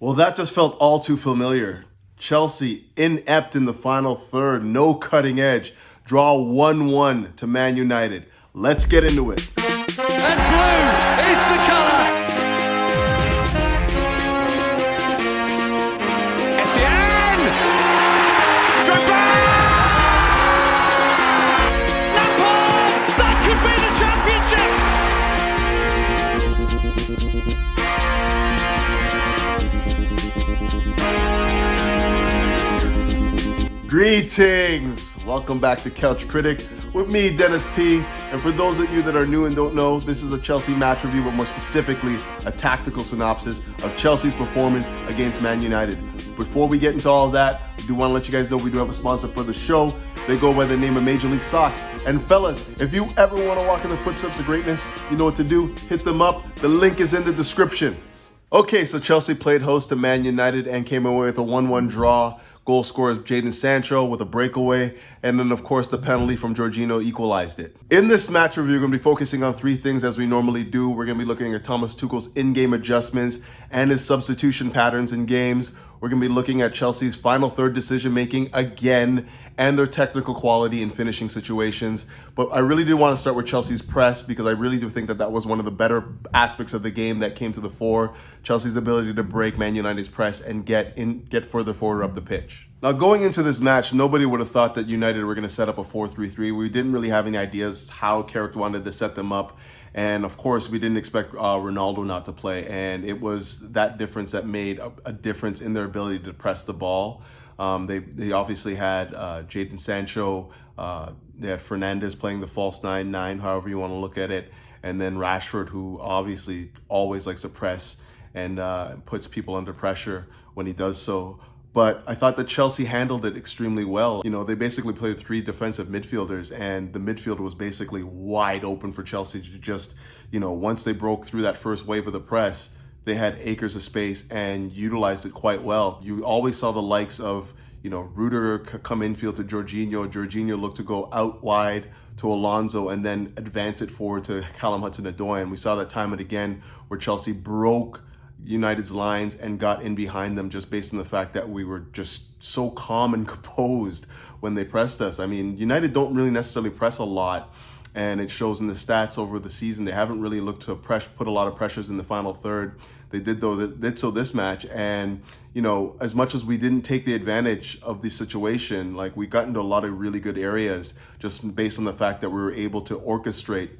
Well, that just felt all too familiar. Chelsea inept in the final third, no cutting edge. Draw 1-1 to Man United. Let's get into it. And blue is the colour. SCN! Drogba! Lampard! That could be the championship! Greetings! Welcome back to Couch Critic with me, Dennis P. And for those of you that are new and don't know, this is a Chelsea match review, but more specifically, a tactical synopsis of Chelsea's performance against Man United. Before we get into all of that, we do want to let you guys know we do have a sponsor for the show. They go by the name of Major League Socks. And fellas, if you ever want to walk in the footsteps of greatness, you know what to do. Hit them up. The link is in the description. Okay, so Chelsea played host to Man United and came away with a 1-1 draw. Goal scorer is Jadon Sancho with a breakaway, and then of course the penalty from Jorginho equalized it. In this match review, we're going to be focusing on three things as we normally do. We're going to be looking at Thomas Tuchel's in-game adjustments and his substitution patterns in games. We're going to be looking at Chelsea's final third decision-making again and their technical quality in finishing situations. But I really did want to start with Chelsea's press because I really do think that that was one of the better aspects of the game that came to the fore. Chelsea's ability to break Man United's press and get further forward up the pitch. Now, going into this match, nobody would have thought that United were going to set up a 4-3-3. We didn't really have any ideas how Carrick wanted to set them up. And of course, we didn't expect Ronaldo not to play. And it was that difference that made a difference in their ability to press the ball. They obviously had Jadon Sancho, they had Fernandes playing the false 9, however you want to look at it. And then Rashford, who obviously always likes to press and puts people under pressure when he does so. But I thought that Chelsea handled it extremely well. You know, they basically played three defensive midfielders, and the midfield was basically wide open for Chelsea to just, you know, once they broke through that first wave of the press, they had acres of space and utilized it quite well. You always saw the likes of, you know, Rudiger come infield to Jorginho. Jorginho looked to go out wide to Alonso and then advance it forward to Callum Hudson-Odoi. And we saw that time and again where Chelsea broke United's lines and got in behind them just based on the fact that we were just so calm and composed when they pressed us. I mean, United don't really necessarily press a lot, and it shows in the stats over the season. They haven't really looked to put a lot of pressures in the final third. They did so this match, and you know, as much as we didn't take the advantage of the situation, like we got into a lot of really good areas just based on the fact that we were able to orchestrate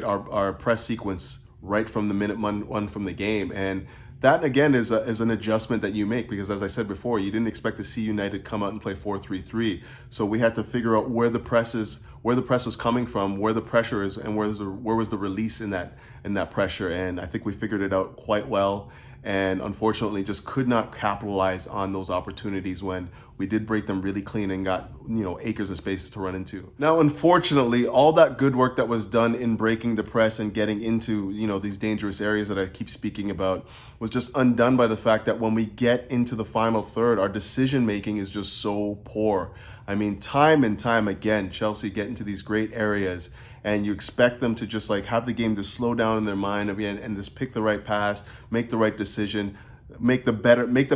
our press sequence right from the minute one from the game. And that again is an adjustment that you make, because as I said before, you didn't expect to see United come out and play 4-3-3. So we had to figure out where the press was coming from, where the pressure is, and where was the release in that pressure. And I think we figured it out quite well, and unfortunately just could not capitalize on those opportunities when we did break them really clean and got, you know, acres of space to run into. Now, unfortunately, all that good work that was done in breaking the press and getting into, you know, these dangerous areas that I keep speaking about was just undone by the fact that when we get into the final third, our decision making is just so poor. I mean, time and time again, Chelsea get into these great areas and you expect them to just like have the game to slow down in their mind again and just pick the right pass, make the right decision, make the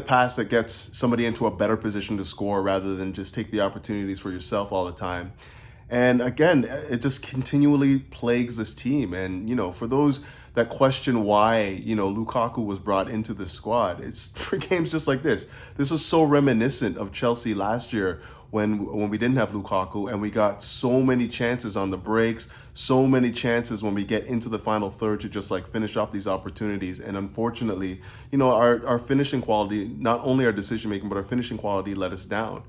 pass that gets somebody into a better position to score rather than just take the opportunities for yourself all the time. And again, it just continually plagues this team. And, you know, for those that question why, you know, Lukaku was brought into the squad, it's for games just like this. This was so reminiscent of Chelsea last year when we didn't have Lukaku, and we got so many chances on the breaks, so many chances when we get into the final third to just like finish off these opportunities. And unfortunately, you know, our finishing quality, not only our decision making, but our finishing quality let us down.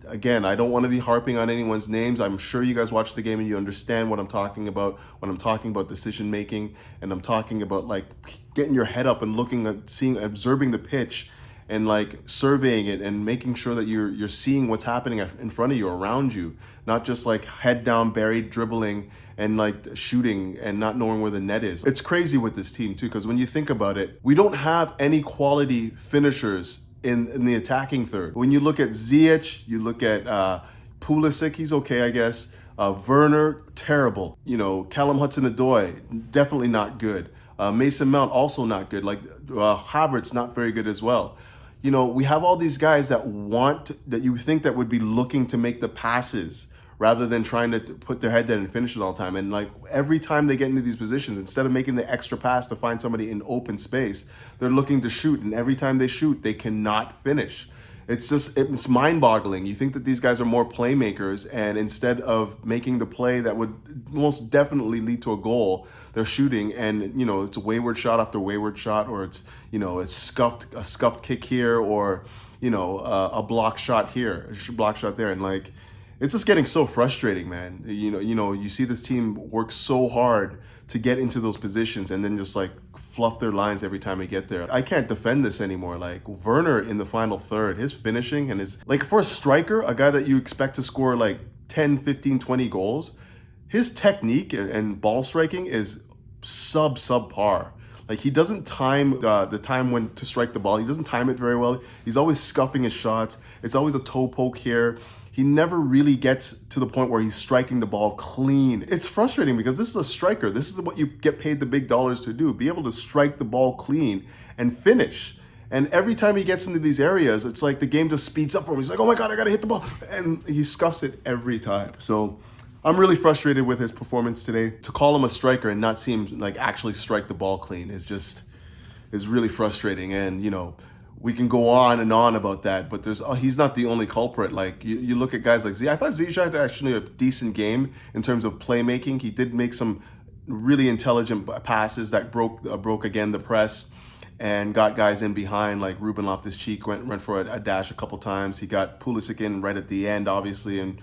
Again, I don't want to be harping on anyone's names. I'm sure you guys watch the game and you understand what I'm talking about when I'm talking about decision making, and I'm talking about like getting your head up and looking at observing the pitch and like surveying it and making sure that you're seeing what's happening in front of you, around you, not just like head down, buried, dribbling and like shooting and not knowing where the net is. It's crazy with this team too, because when you think about it, we don't have any quality finishers in the attacking third. When you look at Ziyech, you look at Pulisic, he's okay, I guess. Werner, terrible. You know, Callum Hudson-Odoi, definitely not good. Mason Mount also not good. Like Havertz not very good as well. You know, we have all these guys that you think that would be looking to make the passes rather than trying to put their head down and finish it all the time. And like every time they get into these positions, instead of making the extra pass to find somebody in open space, they're looking to shoot. And every time they shoot, they cannot finish. It's mind-boggling. You think that these guys are more playmakers, and instead of making the play that would most definitely lead to a goal, they're shooting, and you know, it's a wayward shot after wayward shot, or it's, you know, it's a scuffed kick here, or you know, a block shot here, a block shot there, and like it's just getting so frustrating, man. You know, you see this team work so hard to get into those positions, and then just like fluff their lines every time they get there. I can't defend this anymore. Like Werner in the final third, his finishing and his, like for a striker, a guy that you expect to score like 10, 15, 20 goals, his technique and ball striking is subpar. Like he doesn't time the time when to strike the ball. He doesn't time it very well. He's always scuffing his shots. It's always a toe poke here. He never really gets to the point where he's striking the ball clean. It's frustrating because this is a striker. This is what you get paid the big dollars to do. Be able to strike the ball clean and finish. And every time he gets into these areas, it's like the game just speeds up for him. He's like, oh my God, I gotta hit the ball. And he scuffs it every time. So I'm really frustrated with his performance today. To call him a striker and not see him like actually strike the ball clean is really frustrating. And you know, we can go on and on about that, but he's not the only culprit. Like you look at guys like Z. I thought Ziyech had actually a decent game in terms of playmaking. He did make some really intelligent passes that broke again the press and got guys in behind. Like Ruben Loftus-Cheek went for a dash a couple times. He got Pulisic in right at the end, obviously, and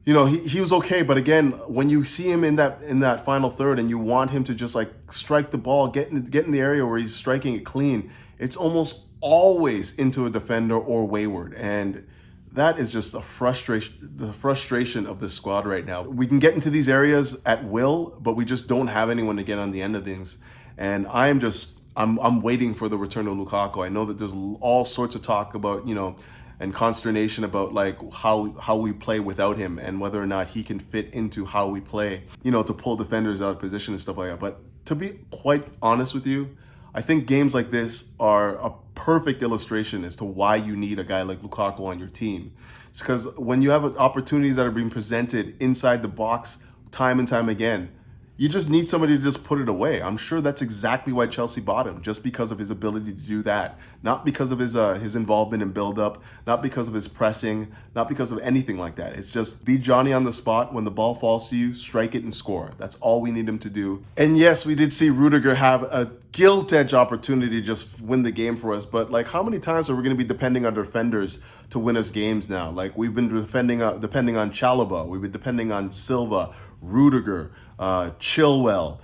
you know, he was okay. But again, when you see him in that final third and you want him to just like strike the ball, get in the area where he's striking it clean, it's almost always into a defender or wayward. And that is just the frustration of this squad right now. We can get into these areas at will, but we just don't have anyone to get on the end of things. And I'm waiting for the return of Lukaku. I know that there's all sorts of talk about, you know, and consternation about like how we play without him and whether or not he can fit into how we play, you know, to pull defenders out of position and stuff like that. But to be quite honest with you, I think games like this are a perfect illustration as to why you need a guy like Lukaku on your team. It's because when you have opportunities that are being presented inside the box time and time again, you just need somebody to just put it away. I'm sure that's exactly why Chelsea bought him, just because of his ability to do that. Not because of his involvement in build-up, not because of his pressing, not because of anything like that. It's just be Johnny on the spot. When the ball falls to you, strike it and score. That's all we need him to do. And yes, we did see Rudiger have a gilt-edged opportunity to just win the game for us. But like, how many times are we going to be depending on defenders to win us games now? Like, we've been depending on Chalobah. We've been depending on Silva, Rudiger, Chilwell,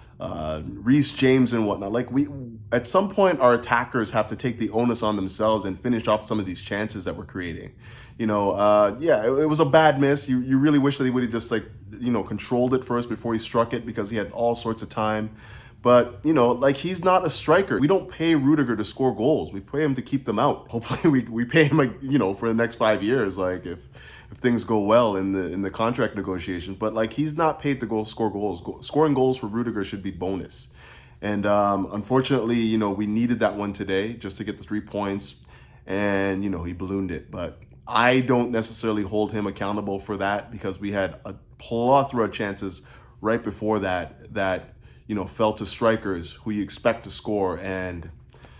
Reece James and whatnot. Like, we at some point our attackers have to take the onus on themselves and finish off some of these chances that we're creating. You know, it was a bad miss. You really wish that he would have just, like, you know, controlled it first before he struck it, because he had all sorts of time. But, you know, like, he's not a striker. We don't pay Rudiger to score goals. We pay him to keep them out. Hopefully we pay him, like, you know, for the next 5 years, like, if things go well in the contract negotiations. But like, he's not paid to score goals. Scoring goals for Rudiger should be bonus. And unfortunately, you know, we needed that one today just to get the 3 points, and you know, he ballooned it. But I don't necessarily hold him accountable for that, because we had a plethora of chances right before that you know, fell to strikers who you expect to score, and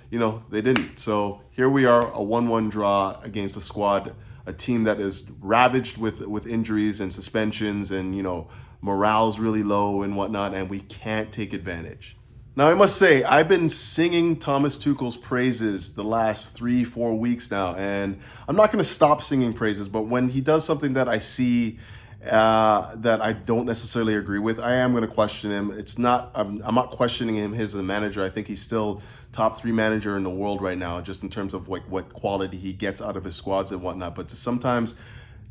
you know, they didn't. So here we are, a 1-1 draw against a squad, a team that is ravaged with injuries and suspensions, and you know, morale's really low and whatnot, and we can't take advantage. Now, I must say, I've been singing Thomas Tuchel's praises the last 3-4 weeks now, and I'm not going to stop singing praises, but when he does something that I see that I don't necessarily agree with, I am going to question him. I'm not questioning him as a manager. I think he's still top 3 manager in the world right now, just in terms of like what quality he gets out of his squads and whatnot. But sometimes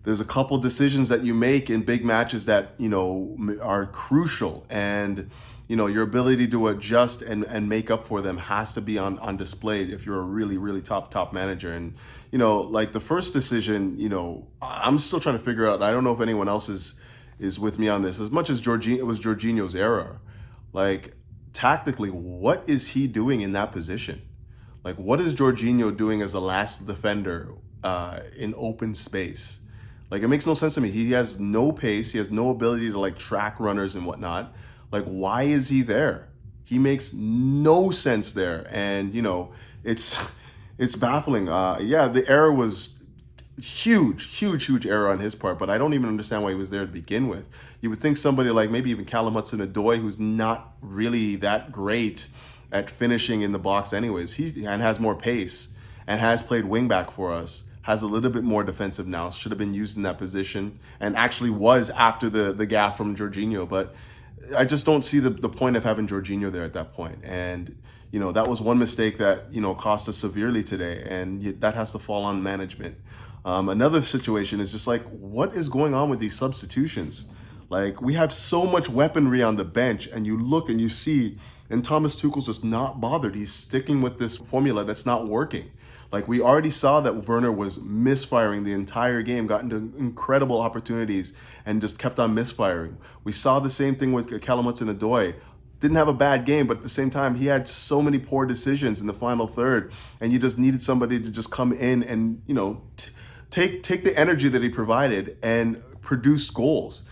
there's a couple decisions that you make in big matches that, you know, are crucial, and you know, your ability to adjust and make up for them has to be on display if you're a really, really top manager. And you know, like the first decision, you know, I'm still trying to figure out. I don't know if anyone else is with me on this. As much as it was Jorginho's error, like, tactically, what is he doing in that position? Like, what is Jorginho doing as the last defender in open space? Like, it makes no sense to me. He has no pace. He has no ability to like track runners and whatnot. Like, why is he there? He makes no sense there. And, you know, it's baffling. Yeah, the error was huge error on his part, but I don't even understand why he was there to begin with. You would think somebody like maybe even Callum Hudson-Odoi, who's not really that great at finishing in the box anyways, and has more pace and has played wingback for us, has a little bit more defensive now, should have been used in that position, and actually was after the gaffe from Jorginho. But I just don't see the point of having Jorginho there at that point. And, you know, that was one mistake that, you know, cost us severely today, and that has to fall on management. Another situation is just like, what is going on with these substitutions? Like, we have so much weaponry on the bench, and you look and you see, and Thomas Tuchel's just not bothered. He's sticking with this formula that's not working. Like, we already saw that Werner was misfiring the entire game, got into incredible opportunities, and just kept on misfiring. We saw the same thing with Callum Hudson-Odoi. Didn't have a bad game, but at the same time, he had so many poor decisions in the final third, and you just needed somebody to just come in and, you know, take the energy that he provided and produce goals.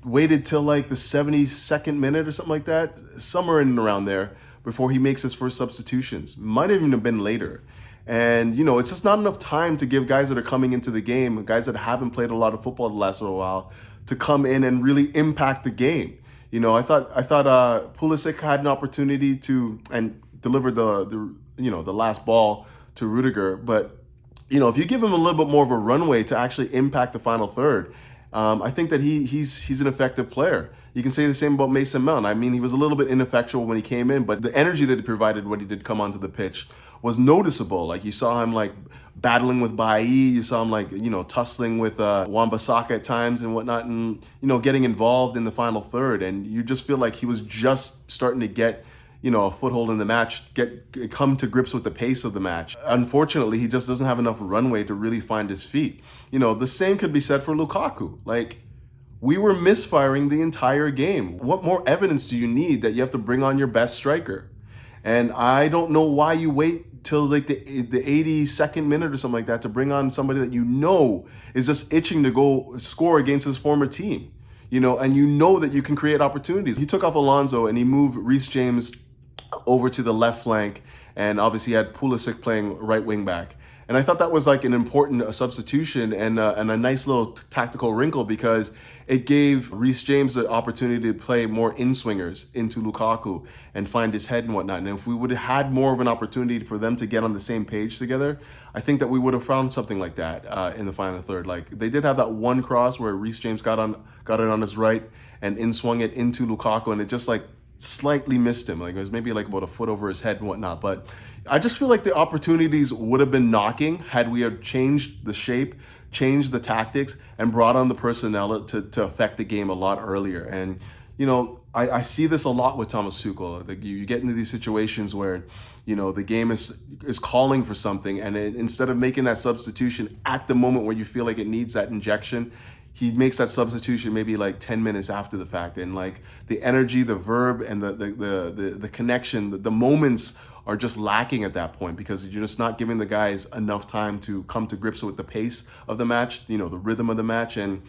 Waited till like the 72nd minute or something like that, somewhere in and around there, before he makes his first substitutions. Might even have been later. And, you know, it's just not enough time to give guys that are coming into the game, guys that haven't played a lot of football the last little while, to come in and really impact the game. You know, I thought Pulisic had an opportunity to and delivered the last ball to Rudiger, but, you know, if you give him a little bit more of a runway to actually impact the final third, I think that he's an effective player. You can say the same about Mason Mount. I mean, he was a little bit ineffectual when he came in, but the energy that he provided when he did come onto the pitch was noticeable. Like, you saw him like battling with Bailly, you saw him like, you know, tussling with Wan-Bissaka at times and whatnot, and, you know, getting involved in the final third. And you just feel like he was just starting to get, you know, a foothold in the match, come to grips with the pace of the match. Unfortunately, he just doesn't have enough runway to really find his feet. You know, the same could be said for Lukaku. Like, we were misfiring the entire game. What more evidence do you need that you have to bring on your best striker? And I don't know why you wait till like the 82nd minute or something like that to bring on somebody that you know is just itching to go score against his former team. You know, and you know that you can create opportunities. He took off Alonso and he moved Reece James over to the left flank, and obviously he had Pulisic playing right wing back. And I thought that was like an important substitution and a nice little tactical wrinkle, because it gave Reece James the opportunity to play more in-swingers into Lukaku and find his head and whatnot. And if we would have had more of an opportunity for them to get on the same page together, I think that we would have found something like that in the final third. Like, they did have that one cross where Reece James got it on his right and in-swung it into Lukaku, and it just like slightly missed him. Like, it was maybe like about a foot over his head and whatnot. But I just feel like the opportunities would have been knocking had we have changed the shape, changed the tactics, and brought on the personnel to affect the game a lot earlier. And, you know, I see this a lot with Thomas Tuchel. Like, you get into these situations where, you know, the game is calling for something, and instead of making that substitution at the moment where you feel like it needs that injection, he makes that substitution maybe like 10 minutes after the fact. And like, the energy, the verb, and the connection, the moments are just lacking at that point, because you're just not giving the guys enough time to come to grips with the pace of the match, you know, the rhythm of the match. And,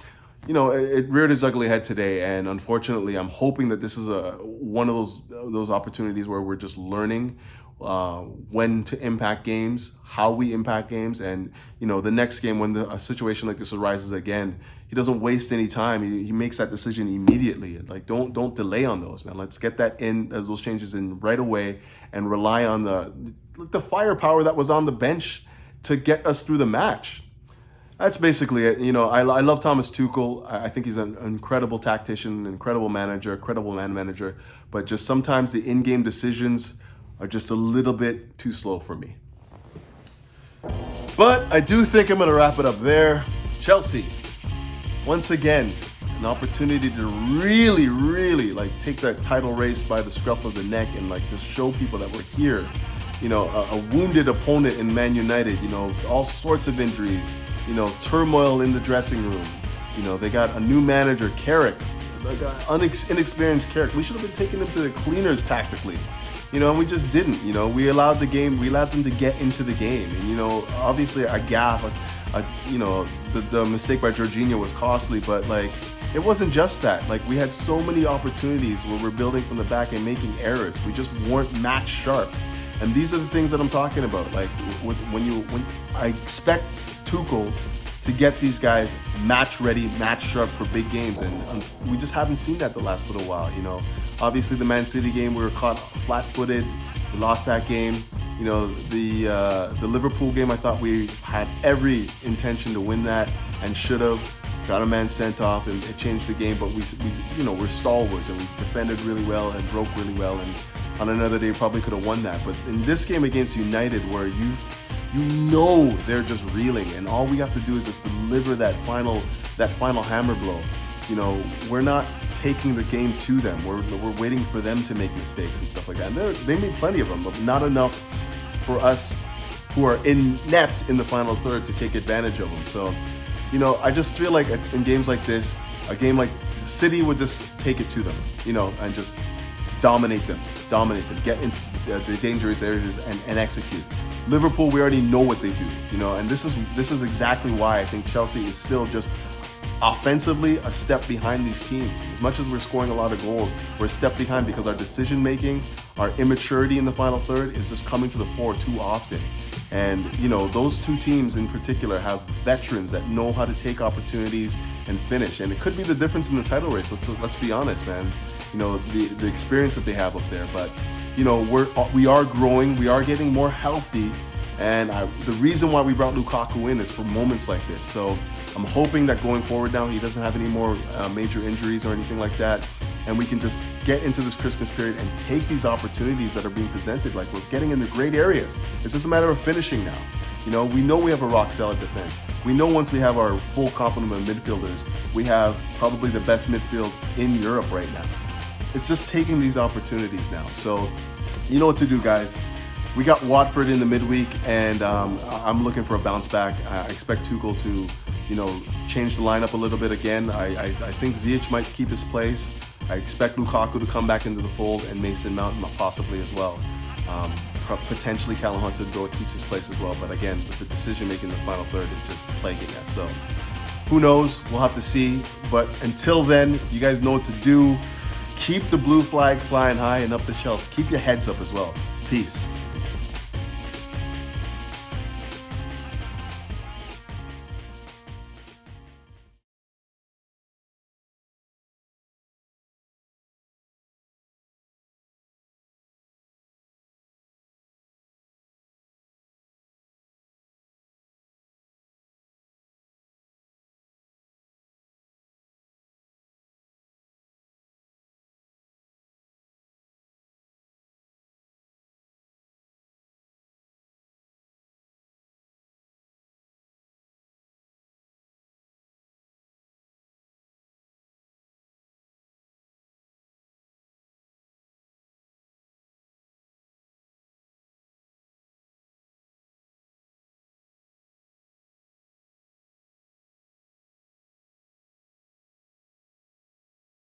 you know, it reared its ugly head today. And unfortunately, I'm hoping that this is one of those opportunities where we're just learning when to impact games, how we impact games. And, you know, the next game, when a situation like this arises again, he doesn't waste any time. He makes that decision immediately. Like, don't delay on those, man. Let's get that in, as those changes in right away, and rely on the firepower that was on the bench to get us through the match. That's basically it. You know, I love Thomas Tuchel. I think he's an incredible tactician, incredible manager, credible man manager. But just sometimes the in-game decisions are just a little bit too slow for me. But I do think I'm going to wrap it up there. Chelsea, once again, an opportunity to really, really like take that title race by the scruff of the neck and like just show people that we're here. You know, a wounded opponent in Man United, you know, all sorts of injuries, you know, turmoil in the dressing room. You know, they got a new manager, Carrick, inexperienced character. We should have been taking them to the cleaners tactically, and we just didn't. We allowed them to get into the game, and obviously a gaffe, the mistake by Jorginho was costly, but like it wasn't just that. Like we had so many opportunities where we're building from the back and making errors. We just weren't match sharp, and these are the things that I'm talking about. Like when I expect Tuchel to get these guys match ready, match sharp for big games, and we just haven't seen that the last little while. Obviously the Man City game we were caught flat-footed, we lost that game. The Liverpool game, I thought we had every intention to win that and should have. Got a man sent off and it changed the game, but we're stalwarts and we defended really well and broke really well, and on another day probably could have won that. But in this game against United, where they're just reeling, and all we have to do is just deliver that final hammer blow. We're not taking the game to them. We're waiting for them to make mistakes and stuff like that. And they made plenty of them, but not enough for us who are inept in the final third to take advantage of them. So, I just feel like in games like this, a game like City would just take it to them, and just dominate them, get into the dangerous areas and execute. Liverpool, we already know what they do, and this is exactly why I think Chelsea is still just offensively a step behind these teams. As much as we're scoring a lot of goals, we're a step behind because our decision making, our immaturity in the final third is just coming to the fore too often. And those two teams in particular have veterans that know how to take opportunities and finish, and it could be the difference in the title race. Let's be honest, man. The experience that they have up there, but we are growing, we are getting more healthy, and the reason why we brought Lukaku in is for moments like this. So I'm hoping that going forward now he doesn't have any more major injuries or anything like that, and we can just get into this Christmas period and take these opportunities that are being presented. Like, we're getting into great areas. It's just a matter of finishing now. We know we have a rock solid defense. We know once we have our full complement of midfielders, we have probably the best midfield in Europe right now. It's just taking these opportunities now. So you know what to do, guys. We got Watford in the midweek, and I'm looking for a bounce back. I expect Tuchel to change the lineup a little bit again. I think Ziyech might keep his place. I expect Lukaku to come back into the fold, and Mason Mount possibly as well. Potentially Callum Hudson-Odoi keeps his place as well. But again, the decision making in the final third is just plaguing us. So who knows? We'll have to see. But until then, you guys know what to do. Keep the blue flag flying high and up the shelves. Keep your heads up as well. Peace.